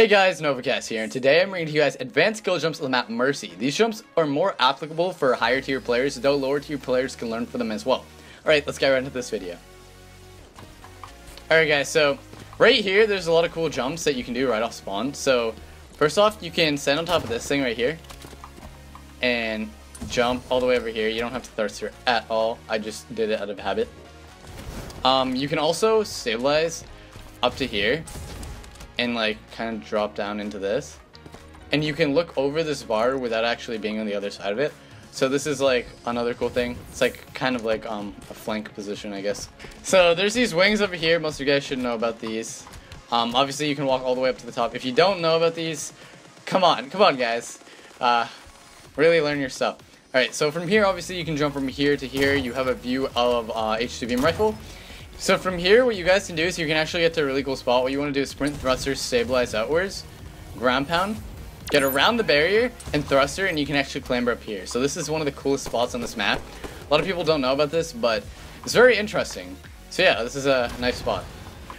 Hey guys, Novacast here, and today I'm bringing to you guys advanced skill jumps on the map Mercy. These jumps are more applicable for higher tier players, though lower tier players can learn from them as well. Alright, let's get right into this video. Alright guys, so right here there's a lot of cool jumps that you can do right off spawn. So first off, you can stand on top of this thing right here and jump all the way over here. You don't have to thruster at all, I just did it out of habit. You can also stabilize up to here and like kind of drop down into this, and you can look over this bar without actually being on the other side of it. So this is like another cool thing. It's like kind of like a flank position, I guess. So there's these wings over here. Most of you guys should know about these. Obviously you can walk all the way up to the top. If you don't know about these, come on guys, really learn your stuff. Alright, so from here obviously you can jump from here to here. You have a view of H2 beam rifle. So from here, what you guys can do is you can actually get to a really cool spot. What you want to do is sprint, thruster, stabilize outwards, ground pound, get around the barrier, and thruster, and you can actually clamber up here. So this is one of the coolest spots on this map. A lot of people don't know about this, but it's very interesting. So yeah, this is a nice spot.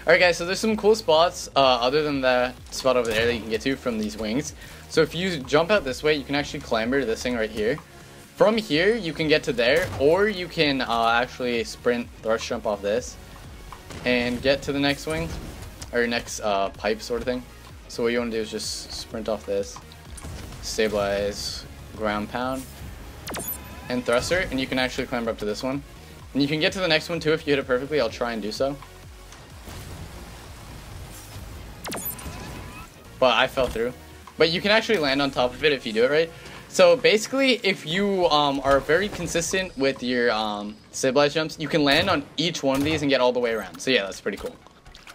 Alright guys, so there's some cool spots other than that spot over there that you can get to from these wings. So if you jump out this way, you can actually clamber to this thing right here. From here, you can get to there, or you can actually sprint, thrust jump off this and get to the next wing, or next pipe sort of thing. So what you want to do is just sprint off this, stabilize, ground pound, and thruster, and you can actually climb up to this one. And you can get to the next one too if you hit it perfectly. I'll try and do so. But I fell through. But you can actually land on top of it if you do it right. So basically, if you are very consistent with your stabilize jumps, you can land on each one of these and get all the way around. So yeah, that's pretty cool.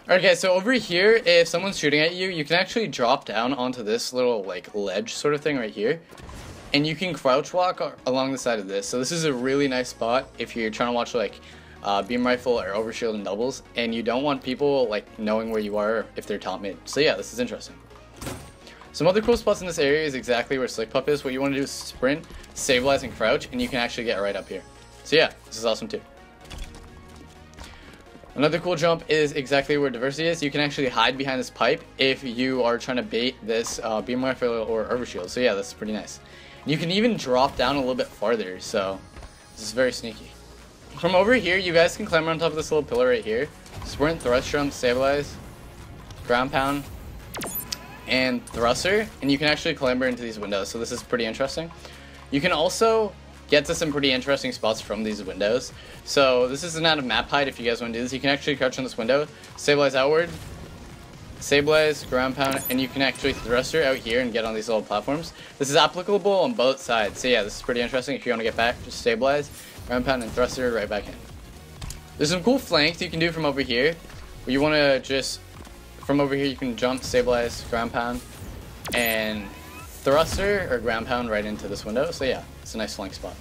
Alright guys, so over here, if someone's shooting at you, you can actually drop down onto this little like ledge sort of thing right here. And you can crouch walk along the side of this. So this is a really nice spot if you're trying to watch like beam rifle or overshield and doubles, and you don't want people like knowing where you are if they're top mid. So yeah, this is interesting. Some other cool spots in this area is exactly where Slickpup is. What you want to do is sprint, stabilize, and crouch, and you can actually get right up here. So yeah, this is awesome too. Another cool jump is exactly where Diversity is. You can actually hide behind this pipe if you are trying to bait this beam rifle or overshield. So yeah, that's pretty nice. You can even drop down a little bit farther, so this is very sneaky. From over here, you guys can climb on top of this little pillar right here. Sprint, thrust jump, stabilize, ground pound, and thruster, and you can actually clamber into these windows. So this is pretty interesting. You can also get to some pretty interesting spots from these windows. So this is not a map height if you guys want to do this. You can actually crouch on this window, stabilize outward, stabilize, ground pound, and you can actually thruster out here and get on these little platforms. This is applicable on both sides. So yeah, this is pretty interesting. If you want to get back, just stabilize, ground pound, and thruster right back in. There's some cool flanks you can do from over here, where you want to just from over here you can jump, stabilize, ground pound, and thruster or ground pound right into this window. So yeah, it's a nice flank spot.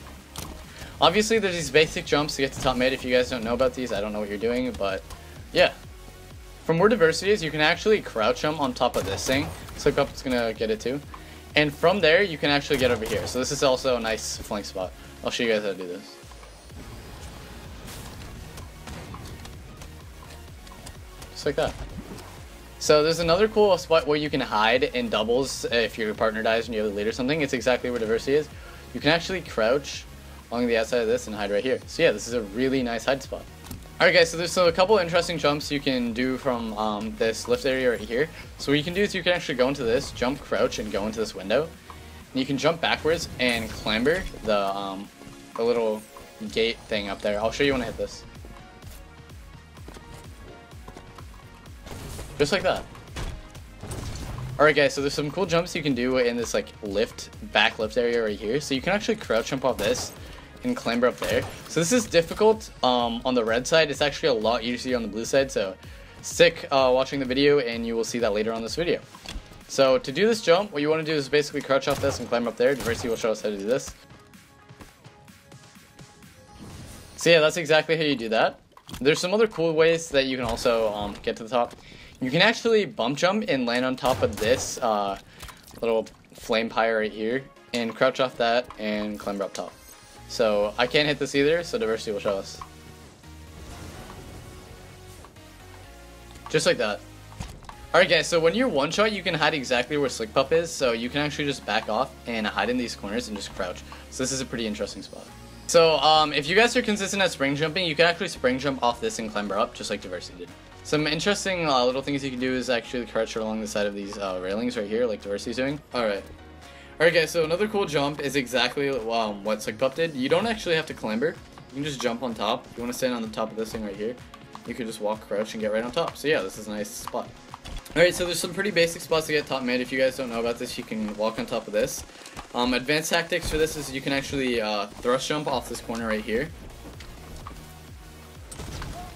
Obviously there's these basic jumps to get to top mid. If you guys don't know about these, I don't know what you're doing, but yeah. From where Diversity is, you can actually crouch jump on top of this thing. Slickpup is gonna get it too. And from there you can actually get over here. So this is also a nice flank spot. I'll show you guys how to do this. Just like that. So there's another cool spot where you can hide in doubles if your partner dies and you have the lead or something. It's exactly where Diversity is. You can actually crouch along the outside of this and hide right here. So yeah, this is a really nice hide spot. Alright guys, so there's a couple interesting jumps you can do from this lift area right here. So what you can do is you can actually go into this, jump, crouch, and go into this window. And you can jump backwards and clamber the little gate thing up there. I'll show you when I hit this. Just like that. Alright guys, so there's some cool jumps you can do in this like back lift area right here. So you can actually crouch jump off this and clamber up there. So this is difficult on the red side. It's actually a lot easier on the blue side. So stick watching the video and you will see that later on this video. So to do this jump, what you want to do is basically crouch off this and climb up there. Diversity will show us how to do this. So yeah, that's exactly how you do that. There's some other cool ways that you can also get to the top. You can actually bump jump and land on top of this little flame pyre right here and crouch off that and climber up top. So I can't hit this either, so Diversity will show us. Just like that. Alright guys, so when you're one shot, you can hide exactly where Slickpup is, so you can actually just back off and hide in these corners and just crouch. So this is a pretty interesting spot. So if you guys are consistent at spring jumping, you can actually spring jump off this and climber up, just like Diversity did. Some interesting little things you can do is actually crouch along the side of these railings right here, like Diversity's doing. Alright guys, so another cool jump is exactly what Slickpup did. You don't actually have to clamber. You can just jump on top. If you want to stand on the top of this thing right here, you can just walk, crouch, and get right on top. So yeah, this is a nice spot. Alright, so there's some pretty basic spots to get top mid. If you guys don't know about this, you can walk on top of this. Advanced tactics for this is you can actually thrust jump off this corner right here.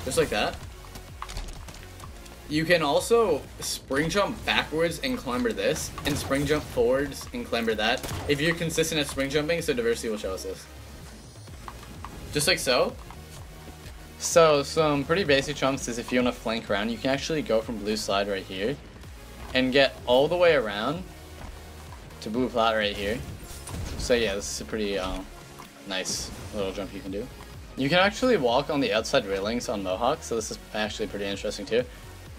Just like that. You can also spring jump backwards and climber this, and spring jump forwards and climber that. If you're consistent at spring jumping, so Diversity will show us this. Just like so. So some pretty basic jumps is if you want to flank around, you can actually go from blue slide right here and get all the way around to blue flat right here. So yeah, this is a pretty nice little jump you can do. You can actually walk on the outside railings on Mohawk, so this is actually pretty interesting too.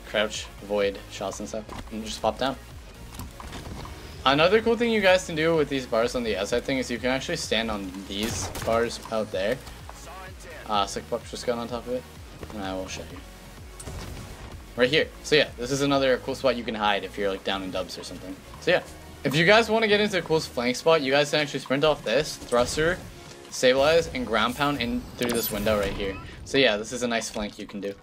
Crouch, avoid shots and stuff, and just pop down. Another cool thing you guys can do with these bars on the outside thing is you can actually stand on these bars out there. Slickpup just got on top of it, and I will show you. Right here. So yeah, this is another cool spot you can hide if you're like down in dubs or something. So yeah, if you guys want to get into a cool flank spot, you guys can actually sprint off this, thruster, stabilize, and ground pound in through this window right here. So yeah, this is a nice flank you can do.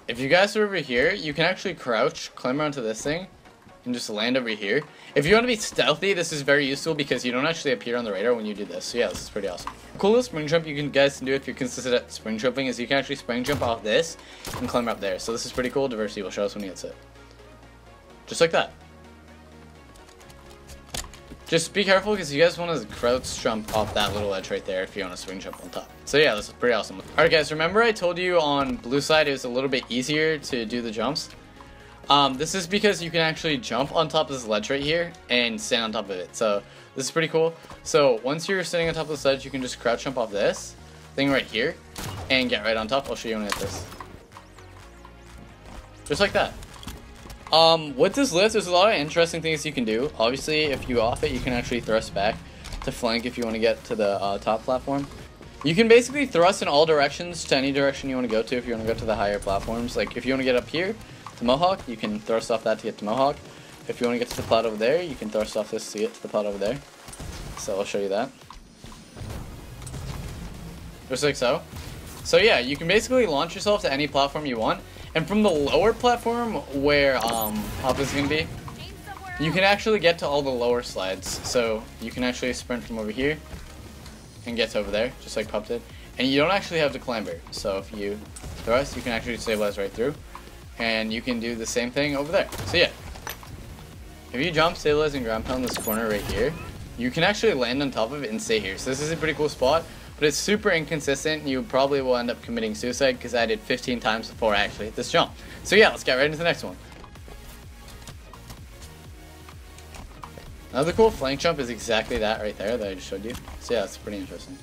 If you guys are over here, you can actually crouch, climb onto this thing, and just land over here. If you want to be stealthy, this is very useful because you don't actually appear on the radar when you do this. So yeah, this is pretty awesome. Coolest spring jump you guys can do if you're consistent at spring jumping is you can actually spring jump off this and climb up there. So this is pretty cool. Diversity will show us when he hits it. Just like that. Just be careful because you guys want to crouch jump off that little edge right there if you want to swing jump on top. So yeah, this is pretty awesome. Alright guys, remember I told you on blue side it was a little bit easier to do the jumps? This is because you can actually jump on top of this ledge right here and stand on top of it. So this is pretty cool. So once you're sitting on top of this ledge, you can just crouch jump off this thing right here and get right on top. I'll show you when I hit this. Just like that. With this lift, there's a lot of interesting things you can do. Obviously, if you off it, you can actually thrust back to flank if you want to get to the top platform. You can basically thrust in all directions to any direction you want to go to if you want to go to the higher platforms. Like if you want to get up here to Mohawk, you can thrust off that to get to Mohawk. If you want to get to the plot over there, you can thrust off this to get to the plot over there. So I'll show you that. Just like so. So yeah, you can basically launch yourself to any platform you want. And from the lower platform where Hop is going to be, you can actually get to all the lower slides. So you can actually sprint from over here and get to over there, just like Pup did. And you don't actually have to clamber. So if you thrust, you can actually stabilize right through. And you can do the same thing over there. So yeah, if you jump, stabilize, and ground pound this corner right here, you can actually land on top of it and stay here. So this is a pretty cool spot, but it's super inconsistent. You probably will end up committing suicide because I did 15 times before I actually hit this jump. So yeah, let's get right into the next one. Another cool flank jump is exactly that right there that I just showed you. So yeah, it's pretty interesting.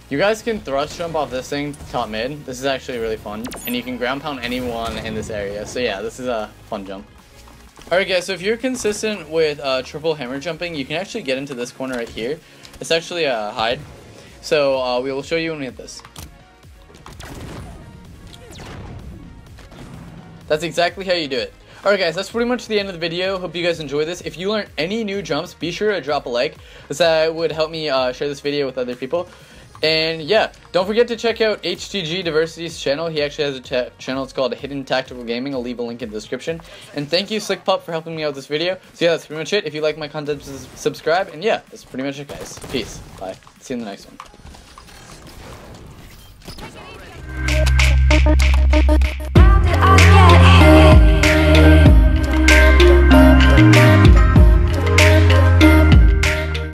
You guys can thrust jump off this thing top mid. This is actually really fun. And you can ground pound anyone in this area. So yeah, this is a fun jump. Alright guys, so if you're consistent with triple hammer jumping, you can actually get into this corner right here. It's actually a hide. So we will show you when we hit this. That's exactly how you do it. Alright guys, that's pretty much the end of the video. Hope you guys enjoyed this. If you learned any new jumps, be sure to drop a like. That would help me share this video with other people. And yeah, don't forget to check out Thx Diversity's channel. He actually has a channel. It's called Hidden Tactical Gaming. I'll leave a link in the description. And thank you, Slickpup, for helping me out with this video. So yeah, that's pretty much it. If you like my content, subscribe. And yeah, that's pretty much it, guys. Peace. Bye. See you in the next one.